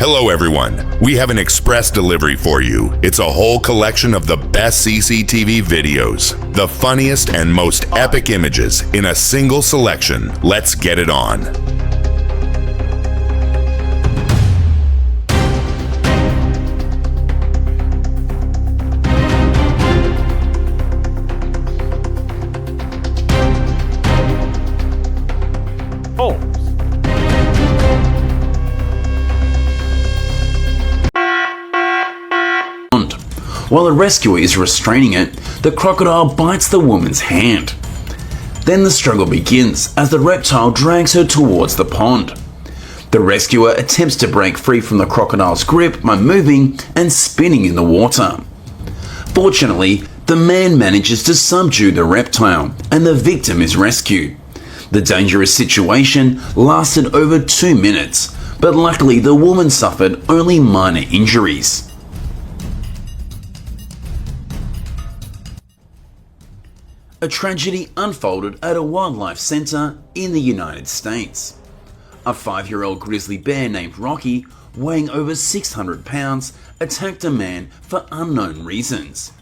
Hello everyone, we have an express delivery for you. It's a whole collection of the best CCTV videos, the funniest and most epic images in a single selection. Let's get it on. While the rescuer is restraining it, the crocodile bites the woman's hand. Then the struggle begins as the reptile drags her towards the pond. The rescuer attempts to break free from the crocodile's grip by moving and spinning in the water. Fortunately, the man manages to subdue the reptile and the victim is rescued. The dangerous situation lasted over 2 minutes, but luckily the woman suffered only minor injuries. A tragedy unfolded at a wildlife center in the United States. A 5-year-old grizzly bear named Rocky, weighing over 600 pounds, attacked a man for unknown reasons.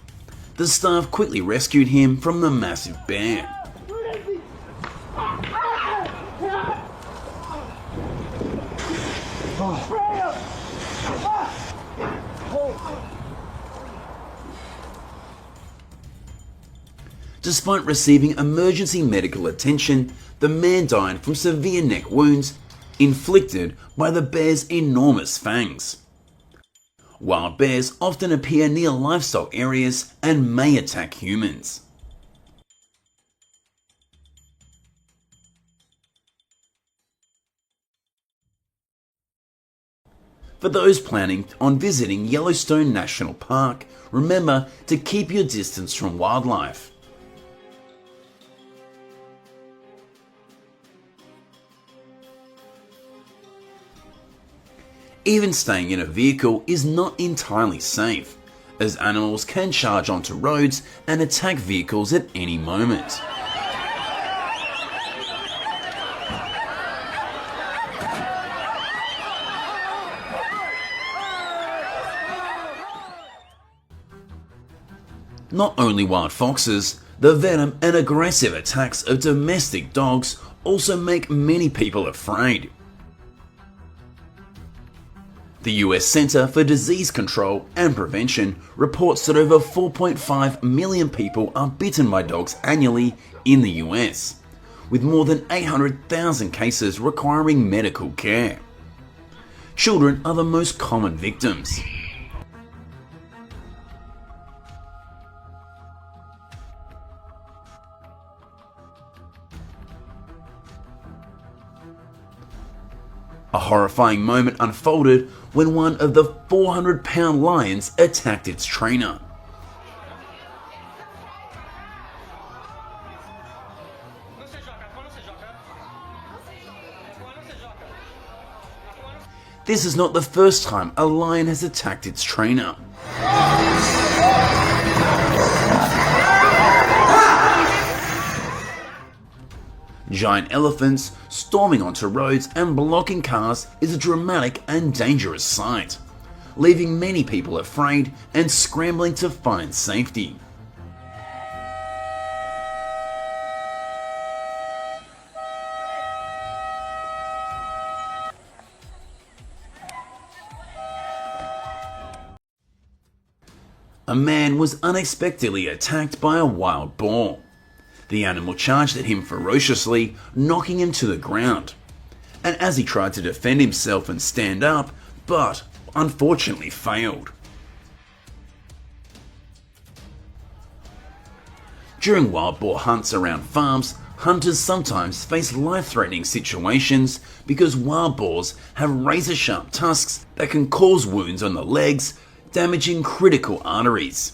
The staff quickly rescued him from the massive bear. Despite receiving emergency medical attention, the man died from severe neck wounds inflicted by the bear's enormous fangs. Wild bears often appear near livestock areas and may attack humans. For those planning on visiting Yellowstone National Park, remember to keep your distance from wildlife. Even staying in a vehicle is not entirely safe, as animals can charge onto roads and attack vehicles at any moment. Not only wild foxes, the venom and aggressive attacks of domestic dogs also make many people afraid. The US Center for Disease Control and Prevention reports that over 4.5 million people are bitten by dogs annually in the US, with more than 800,000 cases requiring medical care. Children are the most common victims. A horrifying moment unfolded when one of the 400-pound lions attacked its trainer. This is not the first time a lion has attacked its trainer. Giant elephants storming onto roads and blocking cars is a dramatic and dangerous sight, leaving many people afraid and scrambling to find safety. A man was unexpectedly attacked by a wild boar. The animal charged at him ferociously, knocking him to the ground. And as he tried to defend himself and stand up, but unfortunately failed. During wild boar hunts around farms, hunters sometimes face life-threatening situations because wild boars have razor-sharp tusks that can cause wounds on the legs, damaging critical arteries.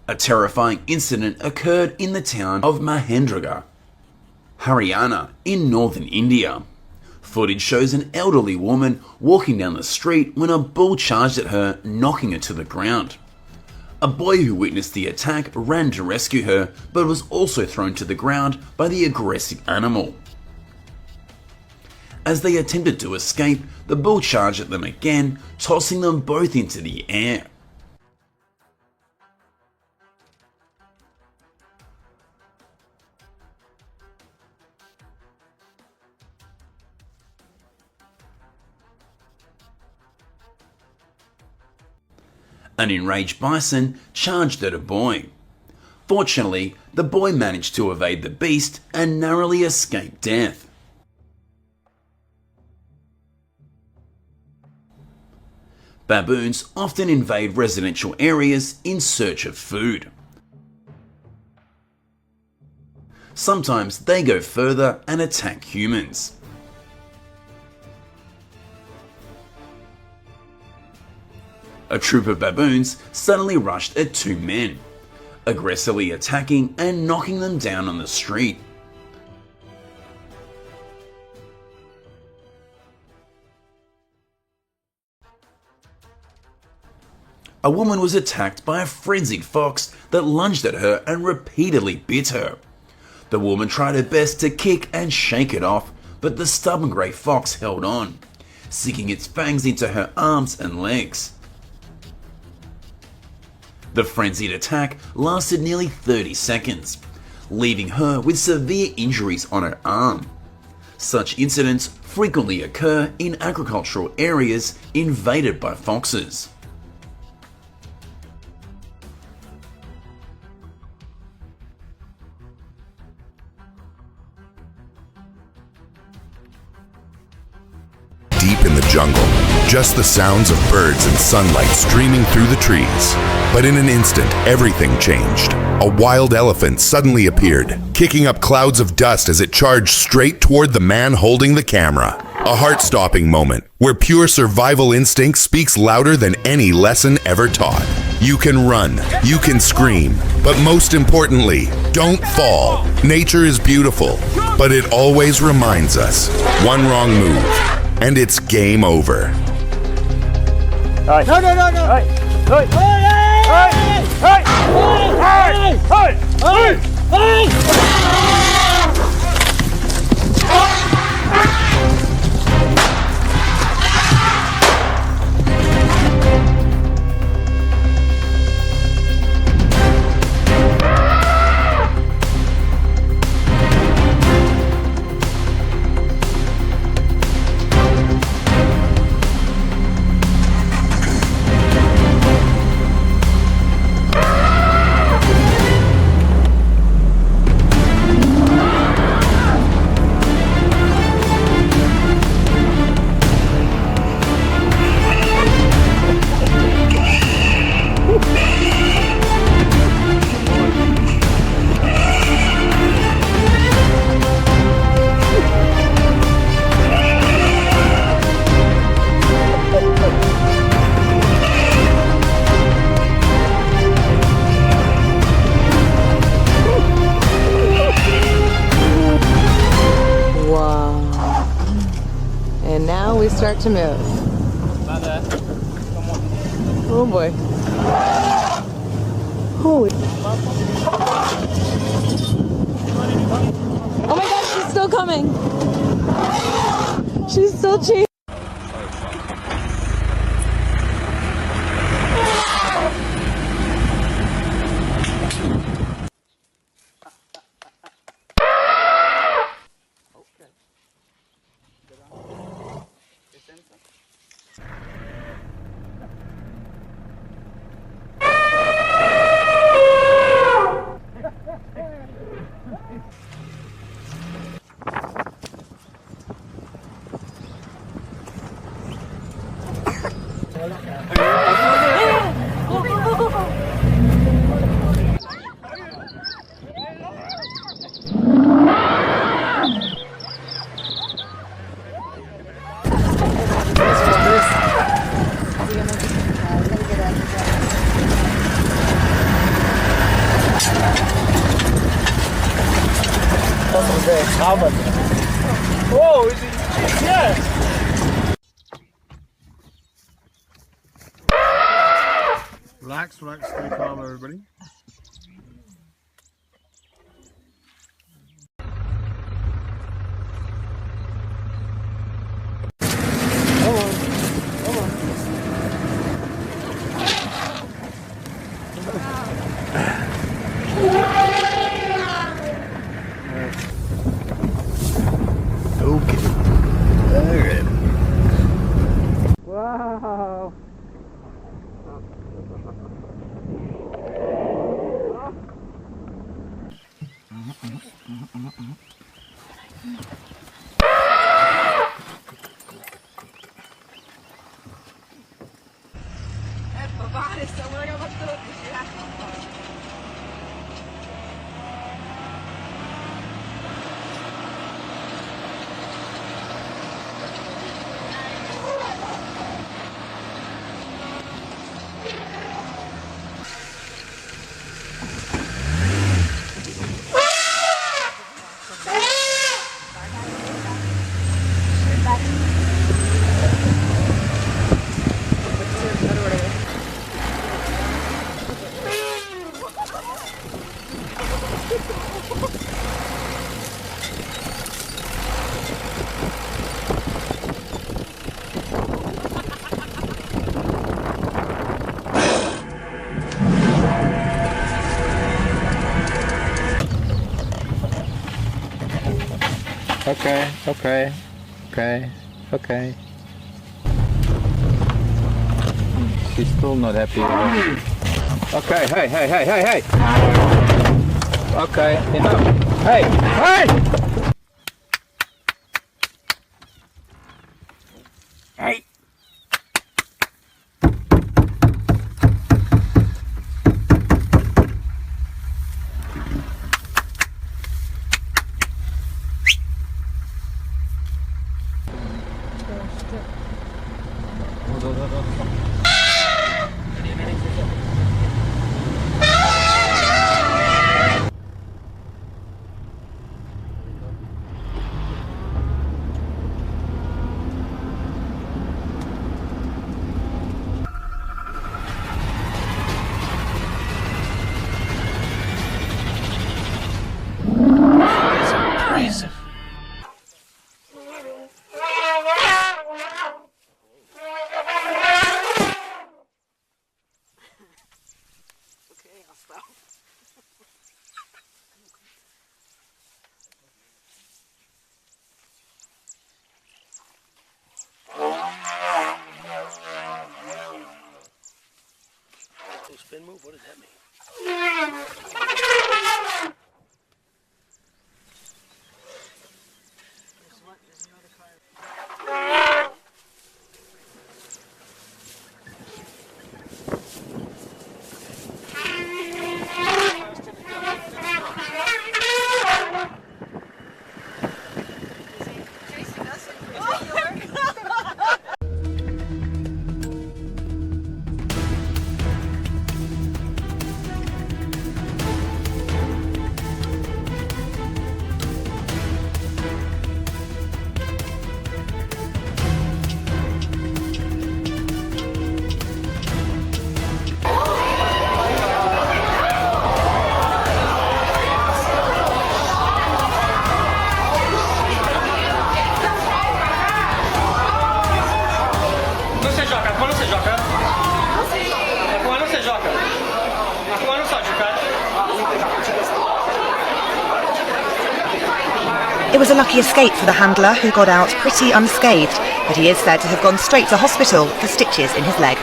A terrifying incident occurred in the town of Mahendragarh, Haryana, in northern India. Footage shows an elderly woman walking down the street when a bull charged at her, knocking her to the ground. A boy who witnessed the attack ran to rescue her, but was also thrown to the ground by the aggressive animal. As they attempted to escape, the bull charged at them again, tossing them both into the air. An enraged bison charged at a boy. Fortunately, the boy managed to evade the beast and narrowly escape death. Baboons often invade residential areas in search of food. Sometimes they go further and attack humans. A troop of baboons suddenly rushed at two men, aggressively attacking and knocking them down on the street. A woman was attacked by a frenzied fox that lunged at her and repeatedly bit her. The woman tried her best to kick and shake it off, but the stubborn grey fox held on, sinking its fangs into her arms and legs. The frenzied attack lasted nearly 30 seconds, leaving her with severe injuries on her arm. Such incidents frequently occur in agricultural areas invaded by foxes. Deep in the jungle, just the sounds of birds and sunlight streaming through the trees. But in an instant, everything changed. A wild elephant suddenly appeared, kicking up clouds of dust as it charged straight toward the man holding the camera. A heart-stopping moment where pure survival instinct speaks louder than any lesson ever taught. You can run, you can scream, but most importantly, don't fall. Nature is beautiful, but it always reminds us, one wrong move, and it's game over. No, no, no, no. Hey, hey, hey, hey, hey, hey, hey, hey. And now we start to move. Oh boy. Holy. Oh my gosh, she's still coming. She's still chasing. Oh, is it? Yes. Relax. relax, stay calm, everybody. Wow. Okay. She's still not happy with it. Okay, hey. Okay, enough. Hey! Hey! Spin move? What does that mean? There's another car. It was a lucky escape for the handler, who got out pretty unscathed, but he is said to have gone straight to hospital for stitches in his leg.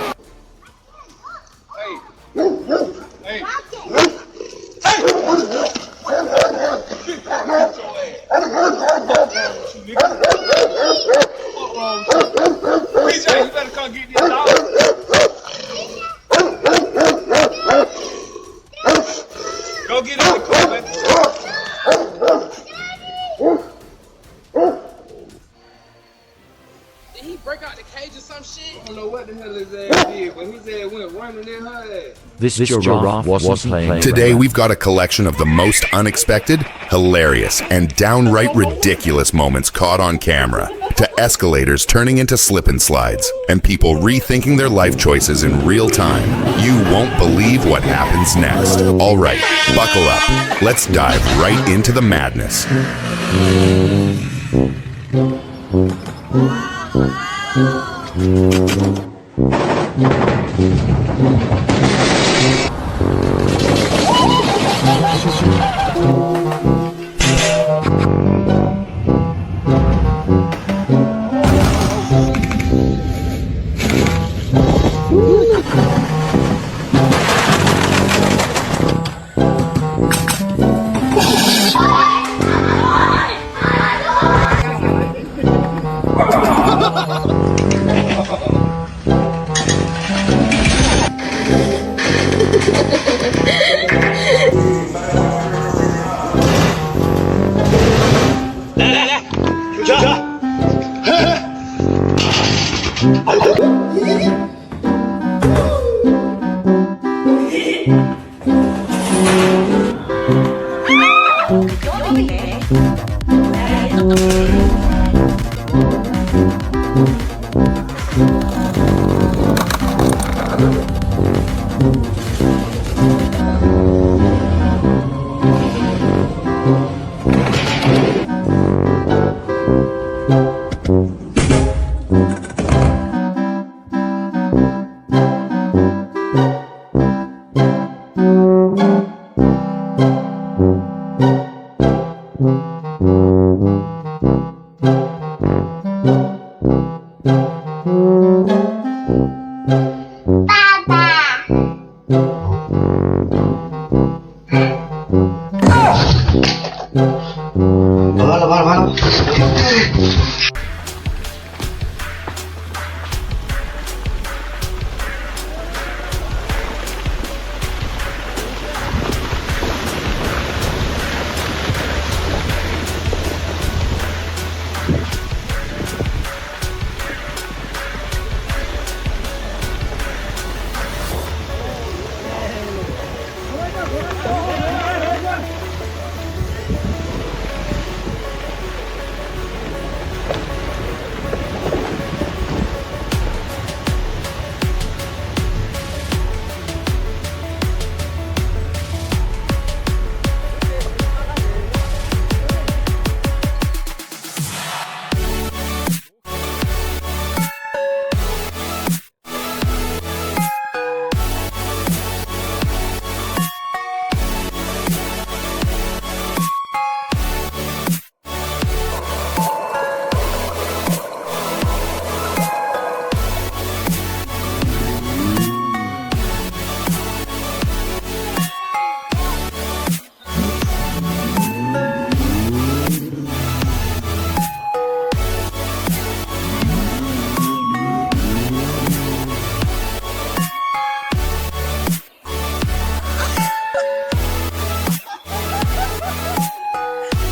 Go get in the car, man. Did he break out the cage or some shit? I don't know what the hell his ass did, but This giraffe wasn't playing. Today we've got a collection of the most unexpected, hilarious, and downright ridiculous moments caught on camera, to escalators turning into slip and slides, and people rethinking their life choices in real time. You won't believe what happens next. All right, buckle up. Let's dive right into the madness.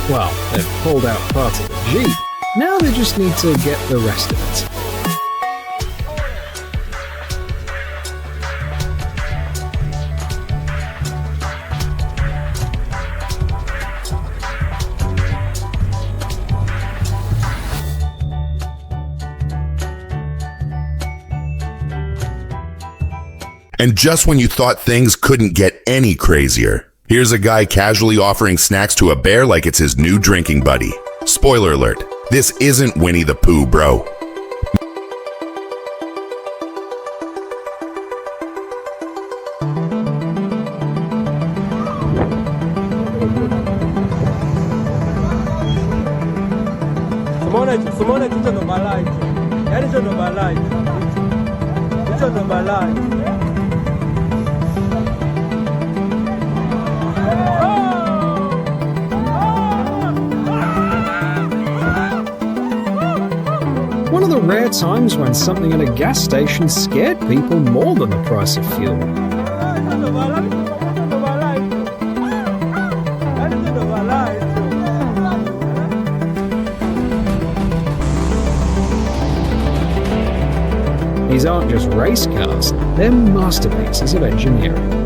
Well, they've pulled out part of the Jeep. Now they just need to get the rest of it. And just when you thought things couldn't get any crazier, here's a guy casually offering snacks to a bear like it's his new drinking buddy. Spoiler alert, this isn't Winnie the Pooh, bro. One of the rare times when something at a gas station scared people more than the price of fuel. These aren't just race cars, they're masterpieces of engineering.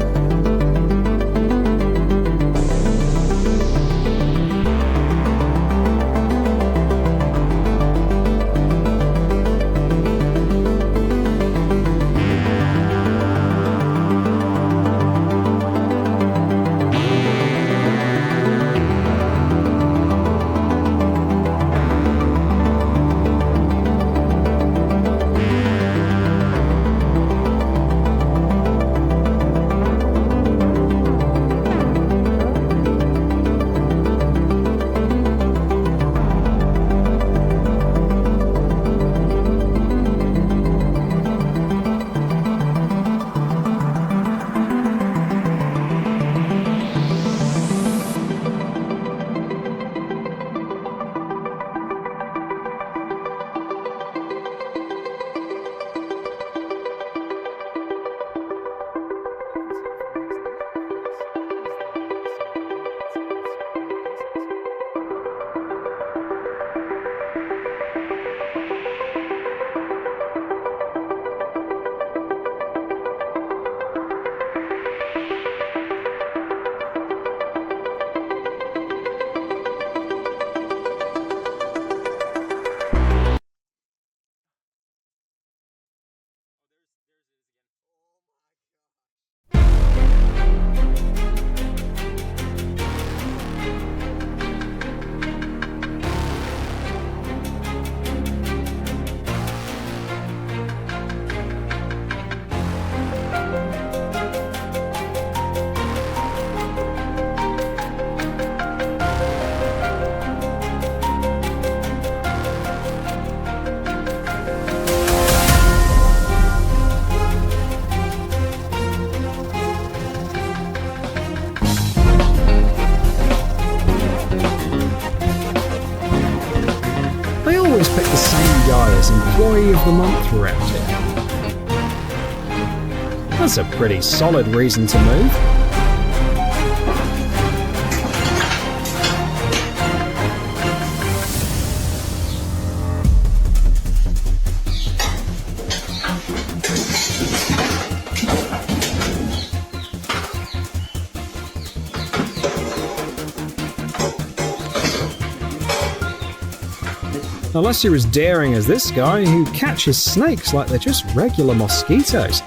Pick the same guy as Employee of the Month around here. That's a pretty solid reason to move. Unless you're as daring as this guy who catches snakes like they're just regular mosquitoes.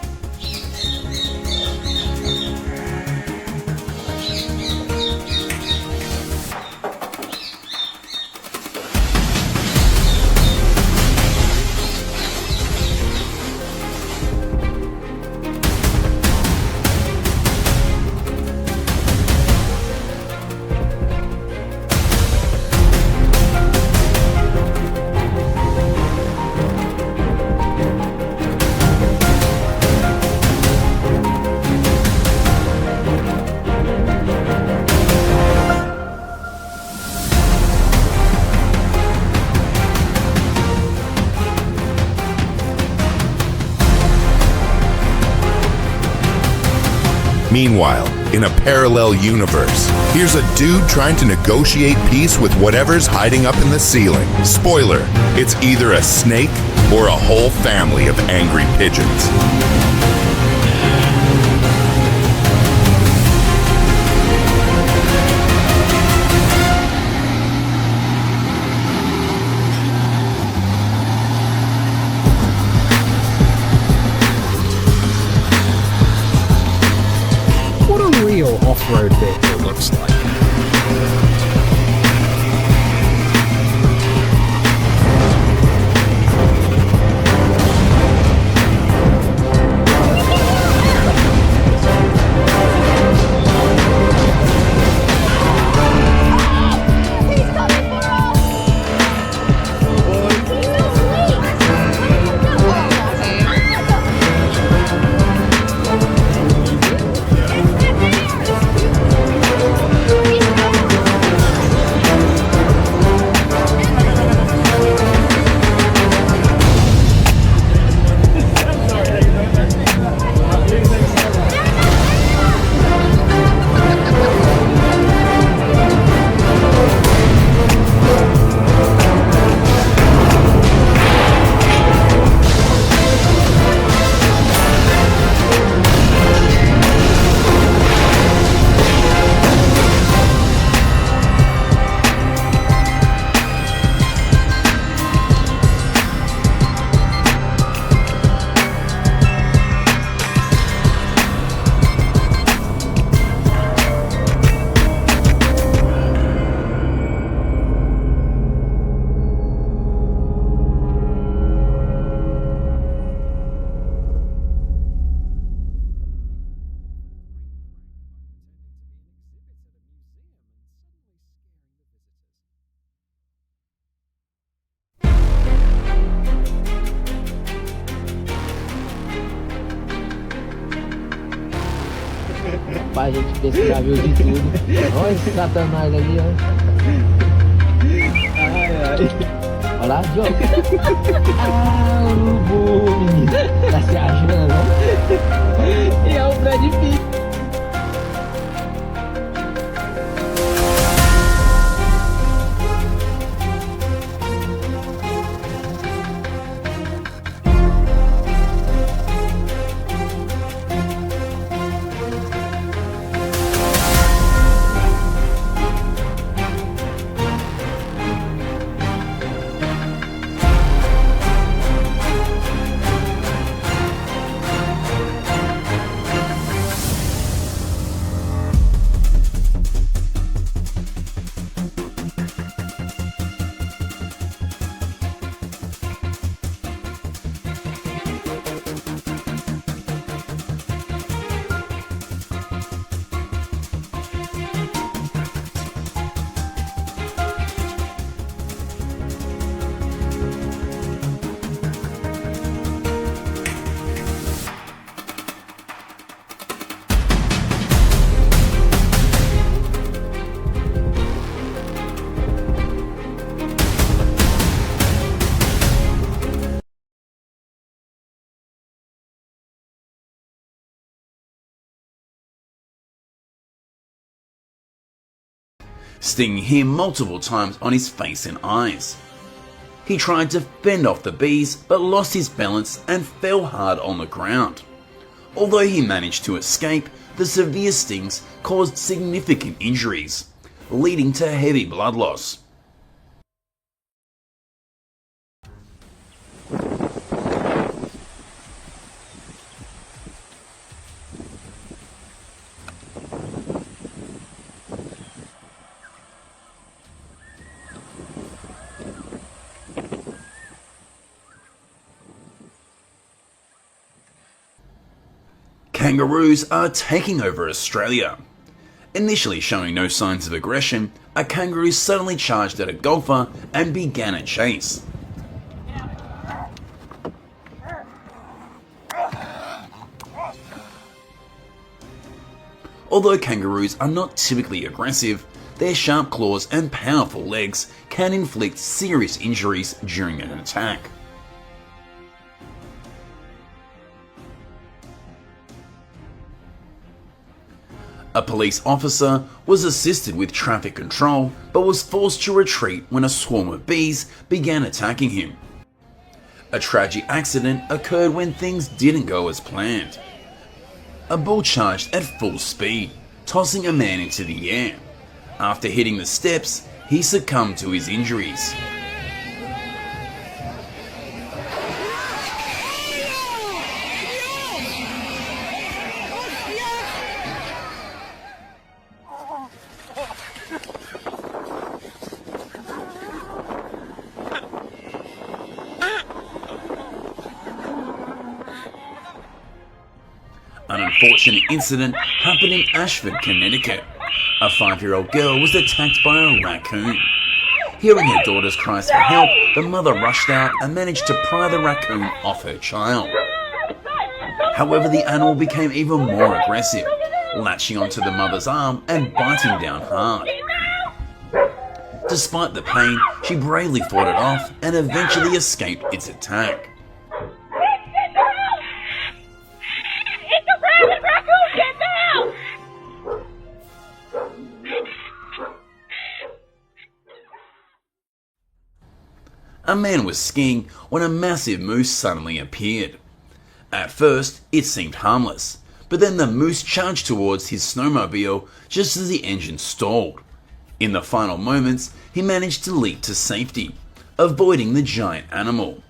Meanwhile, in a parallel universe, here's a dude trying to negotiate peace with whatever's hiding up in the ceiling. Spoiler, it's either a snake or a whole family of angry pigeons. Off-road vehicle looks like. a gente pensa que já viu de tudo. Olha esse satanás ali, ó. Ai, ai. Olha lá, Diogo. Ah, urubu, menino. Tá se achando, ó. E é o Brad Pitt. stinging him multiple times on his face and eyes. He tried to fend off the bees but lost his balance and fell hard on the ground. Although he managed to escape, the severe stings caused significant injuries, leading to heavy blood loss. Kangaroos are taking over Australia. Initially showing no signs of aggression, a kangaroo suddenly charged at a golfer and began a chase. Although kangaroos are not typically aggressive, their sharp claws and powerful legs can inflict serious injuries during an attack. A police officer was assisted with traffic control but was forced to retreat when a swarm of bees began attacking him. A tragic accident occurred when things didn't go as planned. A bull charged at full speed, tossing a man into the air. After hitting the steps, he succumbed to his injuries. An unfortunate incident happened in Ashford, Connecticut. A 5-year-old girl was attacked by a raccoon. Hearing her daughter's cries for help, the mother rushed out and managed to pry the raccoon off her child. However, the animal became even more aggressive, latching onto the mother's arm and biting down hard. Despite the pain, she bravely fought it off and eventually escaped its attack. A man was skiing when a massive moose suddenly appeared. At first, it seemed harmless, but then the moose charged towards his snowmobile just as the engine stalled. In the final moments, he managed to leap to safety, avoiding the giant animal.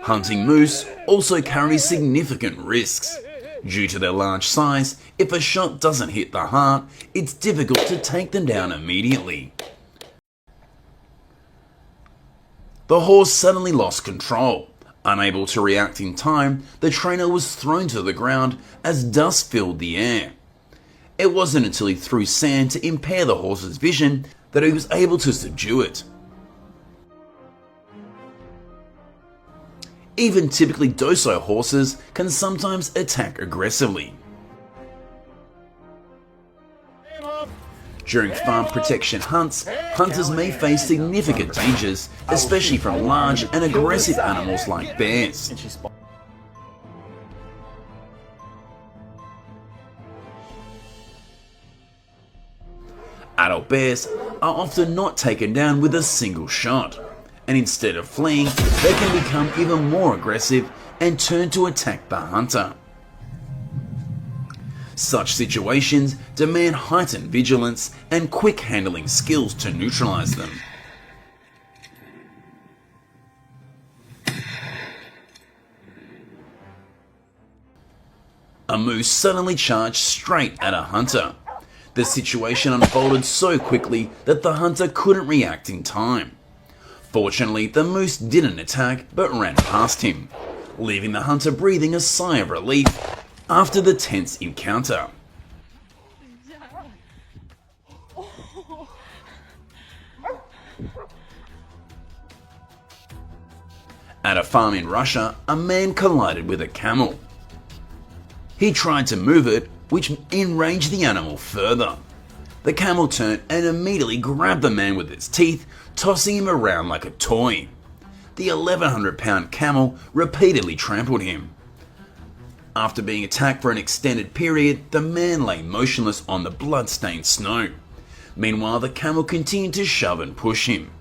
Hunting moose also carries significant risks. Due to their large size, if a shot doesn't hit the heart, it's difficult to take them down immediately. The horse suddenly lost control. Unable to react in time, the trainer was thrown to the ground as dust filled the air. It wasn't until he threw sand to impair the horse's vision that he was able to subdue it. Even typically docile horses can sometimes attack aggressively. During farm protection hunts, hunters may face significant dangers, especially from large and aggressive animals like bears. Adult bears are often not taken down with a single shot, and instead of fleeing, they can become even more aggressive and turn to attack the hunter. Such situations demand heightened vigilance and quick handling skills to neutralize them. A moose suddenly charged straight at a hunter. The situation unfolded so quickly that the hunter couldn't react in time. Fortunately, the moose didn't attack but ran past him, leaving the hunter breathing a sigh of relief after the tense encounter. At a farm in Russia, a man collided with a camel. He tried to move it, which enraged the animal further. The camel turned and immediately grabbed the man with its teeth, tossing him around like a toy. The 1,100-pound camel repeatedly trampled him. After being attacked for an extended period, the man lay motionless on the blood-stained snow. Meanwhile, the camel continued to shove and push him.